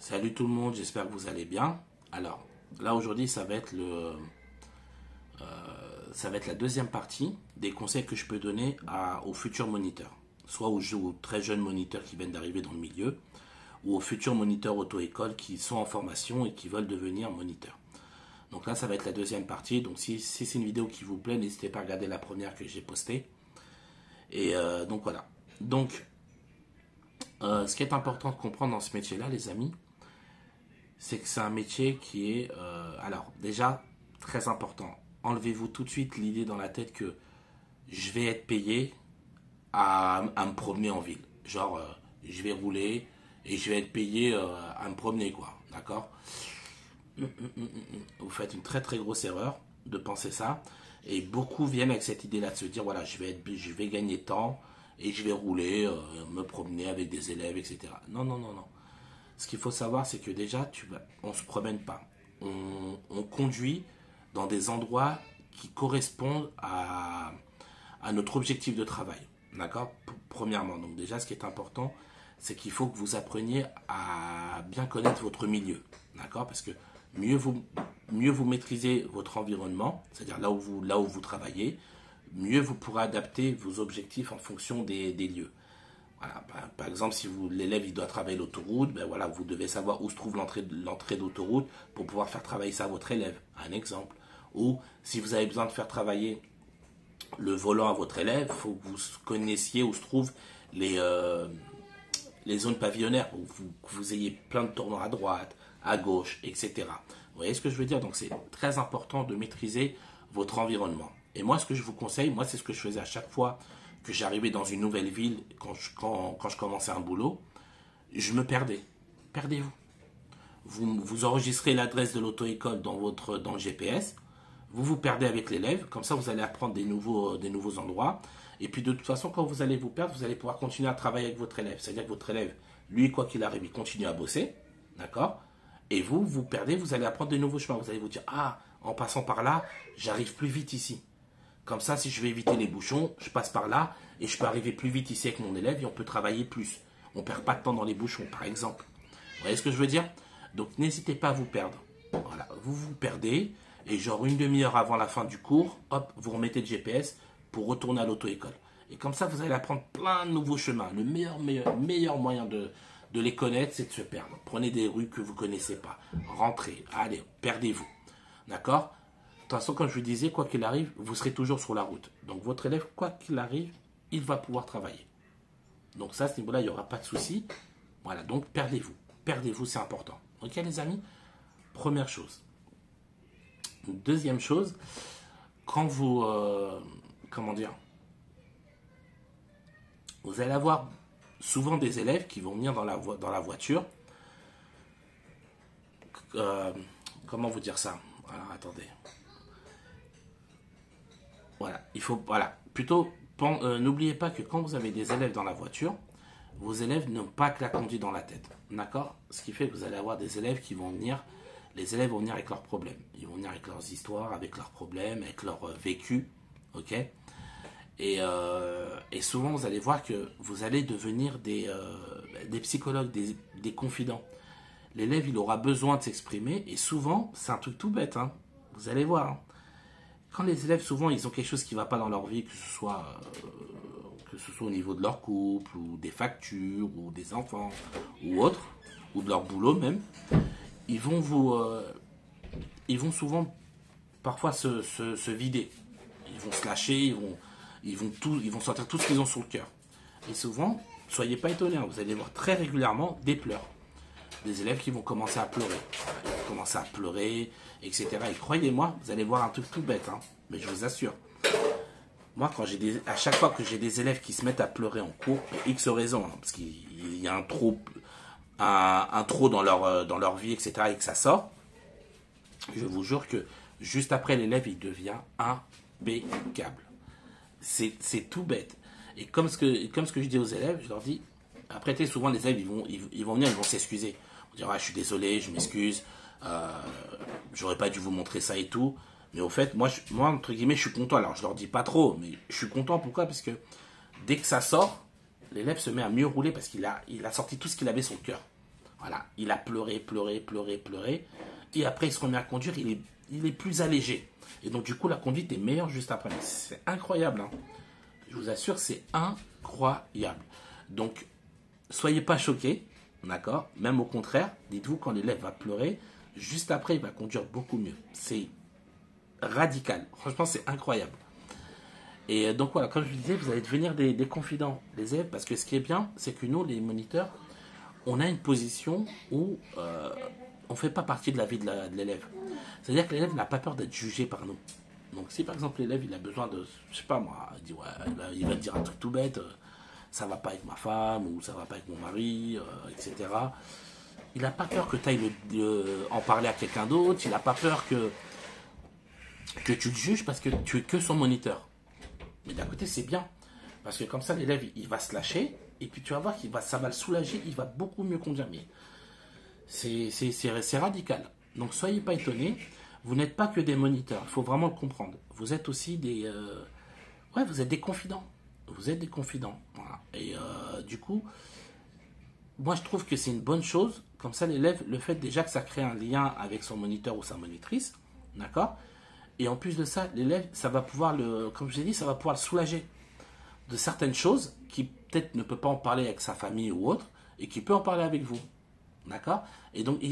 Salut tout le monde, j'espère que vous allez bien. Alors, là aujourd'hui, ça va être la deuxième partie des conseils que je peux donner aux futurs moniteurs. Soit aux très jeunes moniteurs qui viennent d'arriver dans le milieu, ou aux futurs moniteurs auto-école qui sont en formation et qui veulent devenir moniteurs. Donc là, ça va être la deuxième partie. Donc si c'est une vidéo qui vous plaît, n'hésitez pas à regarder la première que j'ai postée. Et donc voilà. Donc, ce qui est important de comprendre dans ce métier-là, les amis, c'est que c'est un métier qui est, alors déjà, très important. Enlevez-vous tout de suite l'idée dans la tête que je vais être payé à me promener en ville. Genre, je vais rouler et je vais être payé à me promener, quoi. D'accord? Vous faites une très très grosse erreur de penser ça. Et beaucoup viennent avec cette idée-là de se dire, voilà, je vais gagner tant et je vais rouler, me promener avec des élèves, etc. Non, non, non, non. Ce qu'il faut savoir, c'est que déjà, on ne se promène pas. On conduit dans des endroits qui correspondent à notre objectif de travail. D'accord? Premièrement, donc déjà, ce qui est important, c'est qu'il faut que vous appreniez à bien connaître votre milieu. D'accord? Parce que mieux vous maîtrisez votre environnement, c'est-à-dire là où vous travaillez, mieux vous pourrez adapter vos objectifs en fonction des lieux. Voilà, par exemple, si l'élève il doit travailler l'autoroute, ben voilà, vous devez savoir où se trouve l'entrée d'autoroute pour pouvoir faire travailler ça à votre élève. Un exemple. Ou si vous avez besoin de faire travailler le volant à votre élève, il faut que vous connaissiez où se trouvent les zones pavillonnaires, que vous ayez plein de tournants à droite, à gauche, etc. Vous voyez ce que je veux dire? Donc c'est très important de maîtriser votre environnement. Et moi, ce que je vous conseille, moi c'est ce que je faisais à chaque fois que j'arrivais dans une nouvelle ville, quand je commençais un boulot, je me perdais. Perdez-vous. Vous enregistrez l'adresse de l'auto-école dans le GPS, vous perdez avec l'élève, comme ça vous allez apprendre des nouveaux endroits, et puis de toute façon, quand vous allez vous perdre, vous allez pouvoir continuer à travailler avec votre élève. C'est-à-dire que votre élève, lui, quoi qu'il arrive, il continue à bosser, d'accord? Et vous perdez, vous allez apprendre des nouveaux chemins. Vous allez vous dire, ah, en passant par là, j'arrive plus vite ici. Comme ça, si je veux éviter les bouchons, je passe par là et je peux arriver plus vite ici avec mon élève et on peut travailler plus. On ne perd pas de temps dans les bouchons, par exemple. Vous voyez ce que je veux dire? Donc, n'hésitez pas à vous perdre. Voilà, vous vous perdez et genre une demi-heure avant la fin du cours, hop, vous remettez le GPS pour retourner à l'auto-école. Et comme ça, vous allez apprendre plein de nouveaux chemins. Le meilleur moyen de les connaître, c'est de se perdre. Prenez des rues que vous ne connaissez pas. Rentrez, allez, perdez-vous. D'accord? De toute façon, comme je vous disais, quoi qu'il arrive, vous serez toujours sur la route. Donc votre élève, quoi qu'il arrive, il va pouvoir travailler. Donc ça, à ce niveau-là, il n'y aura pas de souci. Voilà, donc perdez-vous. Perdez-vous, c'est important. Ok les amis? Première chose. Deuxième chose, quand vous... comment dire? Vous allez avoir souvent des élèves qui vont venir dans la voiture. Comment vous dire ça? Alors, attendez. Voilà, plutôt, n'oubliez pas que quand vous avez des élèves dans la voiture, vos élèves n'ont pas que la conduite dans la tête, d'accord? Ce qui fait que vous allez avoir des élèves qui vont venir, les élèves vont venir avec leurs problèmes, ils vont venir avec leurs histoires, avec leurs problèmes, avec leur vécu, ok? Et souvent, vous allez voir que vous allez devenir des psychologues, des confidents. L'élève, il aura besoin de s'exprimer, et souvent, c'est un truc tout bête, hein, vous allez voir, hein. Quand les élèves, souvent, ils ont quelque chose qui ne va pas dans leur vie, que ce soit au niveau de leur couple, ou des factures, ou des enfants, ou autre, ou de leur boulot même, ils vont souvent, parfois, se vider. Ils vont se lâcher, ils vont sortir tout ce qu'ils ont sur le cœur. Et souvent, soyez pas étonnés, hein, vous allez voir très régulièrement des pleurs. Des élèves qui vont commencer à pleurer. Ils vont commencer à pleurer, etc. Et croyez-moi, vous allez voir un truc tout bête, hein, mais je vous assure. Moi, à chaque fois que j'ai des élèves qui se mettent à pleurer en cours, pour X raisons, hein, parce qu'il y a un trop dans leur vie, etc., et que ça sort, je vous jure que juste après, l'élève, il devient impeccable. C'est tout bête. Et comme ce que je dis aux élèves, je leur dis, après, souvent, les élèves, ils vont venir, ils vont s'excuser. On dira, ah, je suis désolé, je m'excuse, j'aurais pas dû vous montrer ça et tout. Mais au fait, moi, entre guillemets, je suis content. Alors, je leur dis pas trop, mais je suis content. Pourquoi? Parce que dès que ça sort, l'élève se met à mieux rouler parce qu'il a sorti tout ce qu'il avait sur le cœur. Voilà, il a pleuré, pleuré, pleuré, pleuré. Et après, il se remet à conduire, il est plus allégé. Et donc, du coup, la conduite est meilleure juste après. C'est incroyable, hein. Je vous assure, c'est incroyable. Donc, soyez pas choqués, d'accord? Même au contraire, dites-vous, quand l'élève va pleurer, juste après, il va conduire beaucoup mieux. C'est radical. Franchement, c'est incroyable. Et donc voilà, comme je vous disais, vous allez devenir des confidents, les élèves, parce que ce qui est bien, c'est que nous, les moniteurs, on a une position où on ne fait pas partie de la vie de l'élève. C'est-à-dire que l'élève n'a pas peur d'être jugé par nous. Donc si par exemple l'élève il a besoin de, je sais pas moi, il dit ouais, là, il va te dire un truc tout bête, ça va pas avec ma femme ou ça va pas avec mon mari, etc. Il n'a pas peur que tu ailles en parler à quelqu'un d'autre, il n'a pas peur que tu le juges parce que tu es que son moniteur. Mais d'un côté c'est bien, parce que comme ça l'élève il va se lâcher et puis tu vas voir ça va le soulager, il va beaucoup mieux conduire. Mais c'est radical. Donc soyez pas étonnés. Vous n'êtes pas que des moniteurs. Il faut vraiment le comprendre. Vous êtes aussi ouais, vous êtes des confidents. Vous êtes des confidents. Voilà. Et du coup, moi je trouve que c'est une bonne chose. Comme ça, l'élève, le fait déjà que ça crée un lien avec son moniteur ou sa monitrice, d'accord. Et en plus de ça, l'élève, ça va pouvoir comme je l'ai dit, ça va pouvoir le soulager de certaines choses qui peut-être ne peut pas en parler avec sa famille ou autre, et qui peut en parler avec vous. D'accord. Et donc,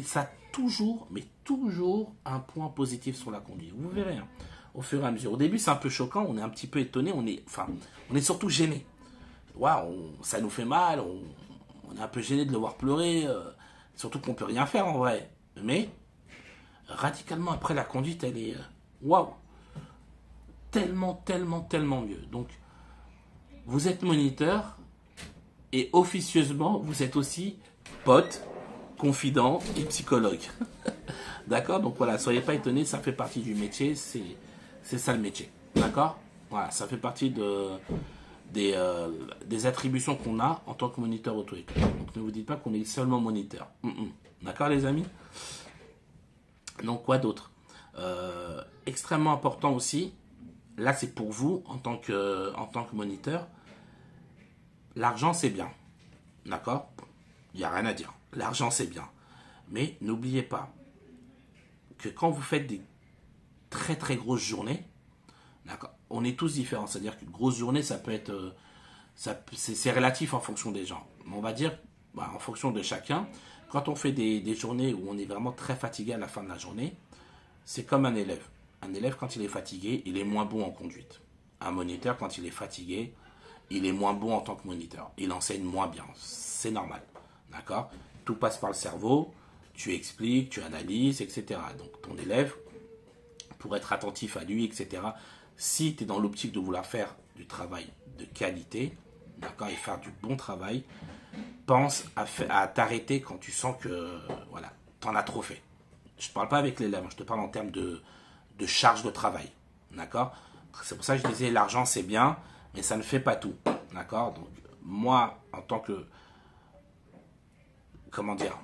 ça a toujours, mais toujours, un point positif sur la conduite. Vous verrez, hein, au fur et à mesure. Au début, c'est un peu choquant, on est un petit peu étonné, on est surtout gêné. Ouais, ça nous fait mal, on est un peu gêné de le voir pleurer, surtout qu'on peut rien faire en vrai. Mais, radicalement après, la conduite, elle est, waouh, tellement, tellement, tellement mieux. Donc, vous êtes moniteur, et officieusement, vous êtes aussi pote, confident et psychologue. D'accord. Donc voilà, soyez pas étonnés, ça fait partie du métier, c'est ça le métier. D'accord. Voilà, ça fait partie des attributions qu'on a en tant que moniteur auto-école. Donc ne vous dites pas qu'on est seulement moniteur. D'accord les amis. Donc quoi d'autre. Extrêmement important aussi, là c'est pour vous en tant que moniteur, l'argent c'est bien. D'accord. Il n'y a rien à dire. L'argent, c'est bien. Mais n'oubliez pas que quand vous faites des très très grosses journées, d'accord, on est tous différents. C'est-à-dire qu'une grosse journée, ça peut être... c'est relatif en fonction des gens. On va dire, en fonction de chacun, quand on fait des journées où on est vraiment très fatigué à la fin de la journée, c'est comme un élève. Un élève, quand il est fatigué, il est moins bon en conduite. Un moniteur, quand il est fatigué, il est moins bon en tant que moniteur. Il enseigne moins bien. C'est normal. D'accord. Tout passe par le cerveau, tu expliques, tu analyses, etc. Donc ton élève, pour être attentif à lui, etc., si tu es dans l'optique de vouloir faire du travail de qualité, d'accord, et faire du bon travail, pense à t'arrêter quand tu sens que voilà, tu en as trop fait. Je ne parle pas avec l'élève, je te parle en termes de charge de travail. D'accord. C'est pour ça que je disais l'argent c'est bien, mais ça ne fait pas tout. D'accord. Donc moi, en tant que... Comment dire,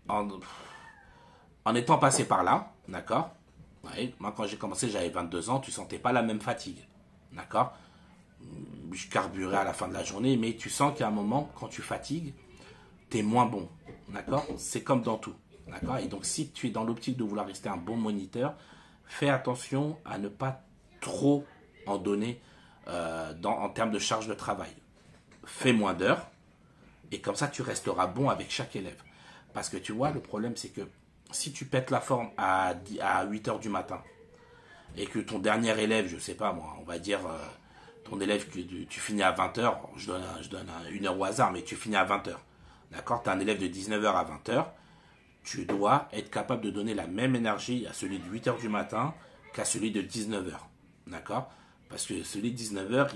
en étant passé par là, d'accord. Ouais, moi, quand j'ai commencé, j'avais 22 ans, tu sentais pas la même fatigue, d'accord. Je carburais à la fin de la journée, mais tu sens qu'à un moment, quand tu fatigues, tu es moins bon, d'accord. C'est comme dans tout, d'accord. Et donc, si tu es dans l'optique de vouloir rester un bon moniteur, fais attention à ne pas trop en donner en termes de charge de travail. Fais moins d'heures. Et comme ça, tu resteras bon avec chaque élève. Parce que tu vois, le problème, c'est que si tu pètes la forme à 8 heures du matin et que ton dernier élève, je sais pas moi, on va dire ton élève que tu finis à 20 heures, je donne une heure au hasard, mais tu finis à 20 heures. D'accord. Tu as un élève de 19 heures à 20 heures. Tu dois être capable de donner la même énergie à celui de 8 heures du matin qu'à celui de 19 heures. D'accord. Parce que celui de 19 heures,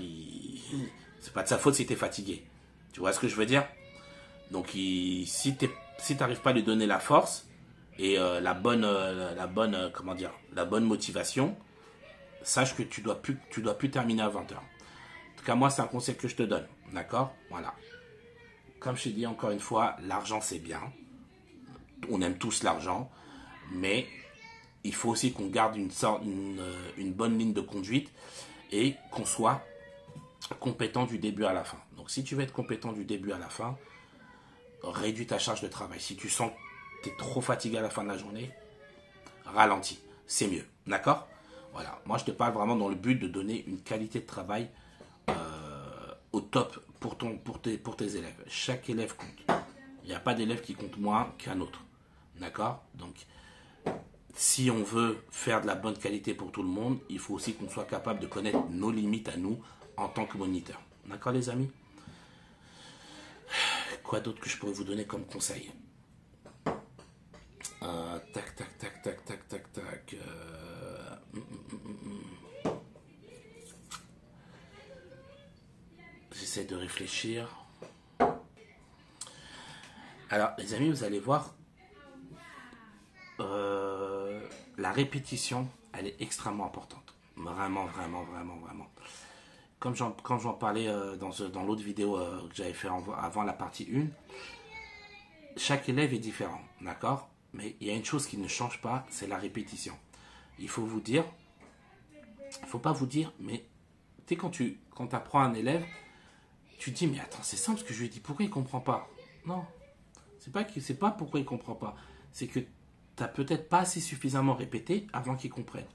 c'est pas de sa faute si tu es fatigué. Tu vois ce que je veux dire? Donc, si tu n'arrives pas à lui donner la force et la bonne motivation, sache que tu dois plus terminer à 20 heures. En tout cas, moi, c'est un conseil que je te donne. D'accord. Voilà. Comme je t'ai dit encore une fois, l'argent, c'est bien. On aime tous l'argent. Mais il faut aussi qu'on garde une bonne ligne de conduite et qu'on soit compétent du début à la fin. Donc, si tu veux être compétent du début à la fin, réduis ta charge de travail. Si tu sens que tu es trop fatigué à la fin de la journée, ralentis. C'est mieux. D'accord? Voilà. Moi, je te parle vraiment dans le but de donner une qualité de travail au top pour tes élèves. Chaque élève compte. Il n'y a pas d'élève qui compte moins qu'un autre. D'accord? Donc, si on veut faire de la bonne qualité pour tout le monde, il faut aussi qu'on soit capable de connaître nos limites à nous en tant que moniteur. D'accord, les amis? Quoi d'autre que je pourrais vous donner comme conseil? Tac, tac, tac, tac, tac, tac, tac. J'essaie de réfléchir. Alors, les amis, vous allez voir, la répétition, elle est extrêmement importante. Vraiment, vraiment, vraiment, vraiment. Comme quand j'en parlais dans l'autre vidéo que j'avais fait avant la partie 1, chaque élève est différent, d'accord? Mais il y a une chose qui ne change pas, c'est la répétition. Il faut vous dire, il ne faut pas vous dire, mais tu sais, quand tu apprends un élève, tu te dis, mais attends, c'est simple ce que je lui ai dit, pourquoi il ne comprend pas? Non, c'est pas pourquoi il ne comprend pas. C'est que tu n'as peut-être pas assez suffisamment répété avant qu'il comprenne.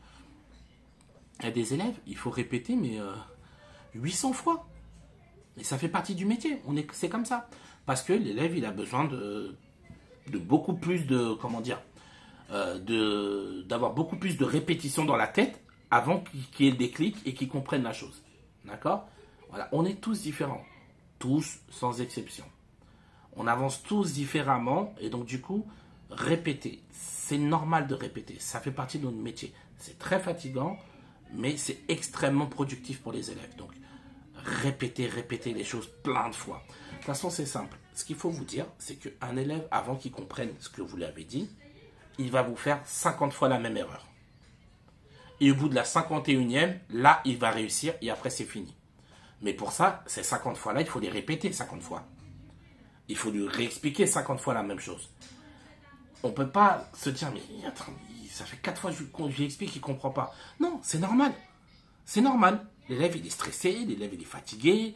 Il y a des élèves, il faut répéter, mais 800 fois. Et ça fait partie du métier, c'est comme ça. Parce que l'élève, il a besoin de beaucoup plus de, comment dire, d'avoir beaucoup plus de répétitions dans la tête avant qu'il y ait le déclic et qu'il comprenne la chose. D'accord? Voilà, on est tous différents. Tous, sans exception. On avance tous différemment et donc du coup, répéter. C'est normal de répéter. Ça fait partie de notre métier. C'est très fatigant, mais c'est extrêmement productif pour les élèves. Donc, répétez les choses plein de fois. De toute façon, c'est simple. Ce qu'il faut vous dire, c'est qu'un élève, avant qu'il comprenne ce que vous lui avez dit, il va vous faire 50 fois la même erreur. Et au bout de la 51e, là, il va réussir et après, c'est fini. Mais pour ça, ces 50 fois-là, il faut les répéter 50 fois. Il faut lui réexpliquer 50 fois la même chose. On ne peut pas se dire, mais attends, ça fait 4 fois que je lui explique qu'il ne comprend pas. Non, c'est normal. C'est normal. L'élève, il est stressé, l'élève, il est fatigué.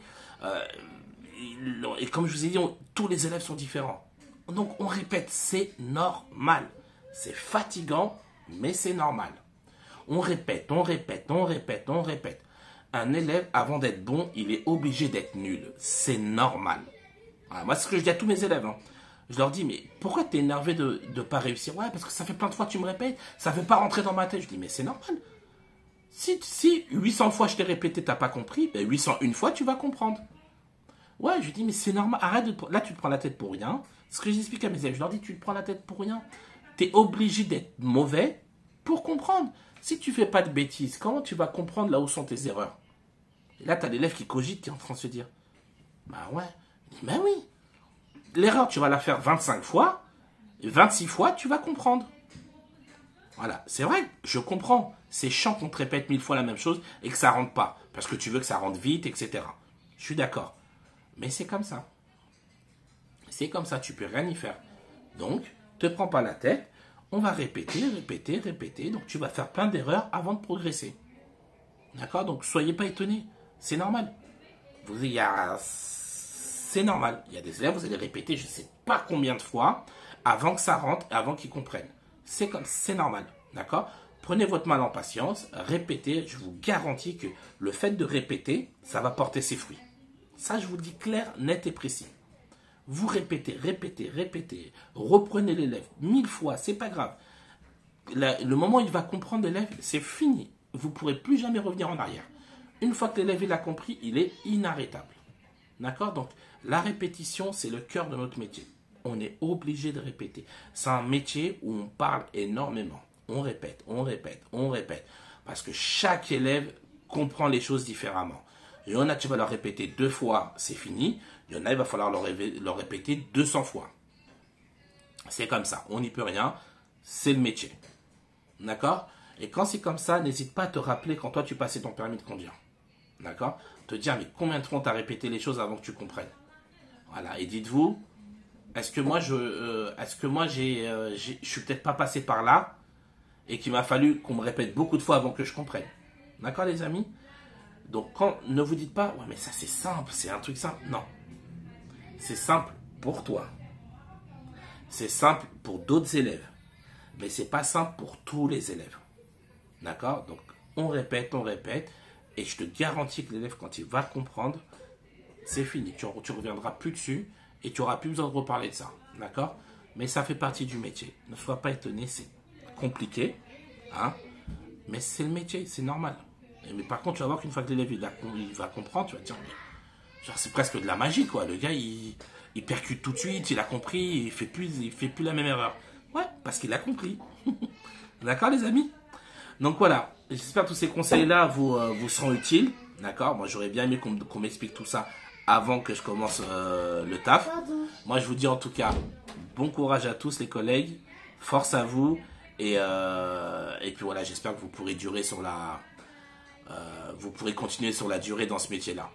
Et comme je vous ai dit, tous les élèves sont différents. Donc, on répète, c'est normal. C'est fatigant, mais c'est normal. On répète, on répète, on répète, on répète. Un élève, avant d'être bon, il est obligé d'être nul. C'est normal. Voilà, moi, c'est ce que je dis à tous mes élèves. Hein. Je leur dis, mais pourquoi tu es énervé de ne pas réussir? Ouais, parce que ça fait plein de fois que tu me répètes, ça ne fait pas rentrer dans ma tête. Je dis, mais c'est normal. Si 800 fois je t'ai répété, tu n'as pas compris, ben 801 fois, tu vas comprendre. Ouais, je dis, mais c'est normal. Arrête là, tu te prends la tête pour rien. Ce que j'explique à mes élèves, je leur dis, tu te prends la tête pour rien. Tu es obligé d'être mauvais pour comprendre. Si tu fais pas de bêtises, comment tu vas comprendre là où sont tes erreurs? Et là, tu as l'élève qui cogite, qui est en train de se dire, bah ouais, ben oui. L'erreur, tu vas la faire 25 fois, et 26 fois, tu vas comprendre. Voilà, c'est vrai, je comprends. C'est chiant qu'on te répète 1000 fois la même chose et que ça rentre pas. Parce que tu veux que ça rentre vite, etc. Je suis d'accord. Mais c'est comme ça. C'est comme ça, tu peux rien y faire. Donc, te prends pas la tête. On va répéter, répéter, répéter. Donc, tu vas faire plein d'erreurs avant de progresser. D'accord? Donc, soyez pas étonnés. C'est normal. C'est normal. Il y a des élèves, vous allez répéter je ne sais pas combien de fois avant que ça rentre, avant qu'ils comprennent. C'est normal. D'accord? Prenez votre mal en patience, répétez. Je vous garantis que le fait de répéter, ça va porter ses fruits. Ça, je vous le dis clair, net et précis. Vous répétez, répétez, répétez. Reprenez l'élève 1000 fois, c'est pas grave. Le moment où il va comprendre l'élève, c'est fini. Vous ne pourrez plus jamais revenir en arrière. Une fois que l'élève a compris, il est inarrêtable. D'accord? Donc, la répétition, c'est le cœur de notre métier. On est obligé de répéter. C'est un métier où on parle énormément. On répète, on répète, on répète. Parce que chaque élève comprend les choses différemment. Il y en a, tu vas leur répéter 2 fois, c'est fini. Il y en a, il va falloir leur répéter 200 fois. C'est comme ça, on n'y peut rien. C'est le métier. D'accord? Et quand c'est comme ça, n'hésite pas à te rappeler quand toi tu passais ton permis de conduire. D'accord? Te dire, mais combien de fois tu as répété les choses avant que tu comprennes? Voilà, et dites-vous, est-ce que moi, je suis peut-être pas passé par là et qu'il m'a fallu qu'on me répète beaucoup de fois avant que je comprenne? D'accord, les amis? Donc, ne vous dites pas, ouais, mais ça c'est simple, c'est un truc simple. Non. C'est simple pour toi. C'est simple pour d'autres élèves, mais c'est pas simple pour tous les élèves. D'accord? Donc, on répète, et je te garantis que l'élève, quand il va comprendre, c'est fini. Tu reviendras plus dessus et tu n'auras plus besoin de reparler de ça. D'accord? Mais ça fait partie du métier. Ne sois pas étonné, c'est compliqué, hein? Mais c'est le métier, c'est normal. Mais par contre, tu vas voir qu'une fois que l'élève il va comprendre, tu vas te dire, mais, genre, c'est presque de la magie, quoi. Le gars, il percute tout de suite, il a compris, il fait plus la même erreur. Ouais, parce qu'il a compris. D'accord, les amis? Donc voilà, j'espère que tous ces conseils-là vous seront utiles. D'accord? Moi, j'aurais bien aimé qu'on m'explique tout ça avant que je commence le taf. Moi, je vous dis en tout cas, bon courage à tous les collègues, force à vous. Et puis voilà, j'espère que vous pourrez durer sur vous pourrez continuer sur la durée dans ce métier-là.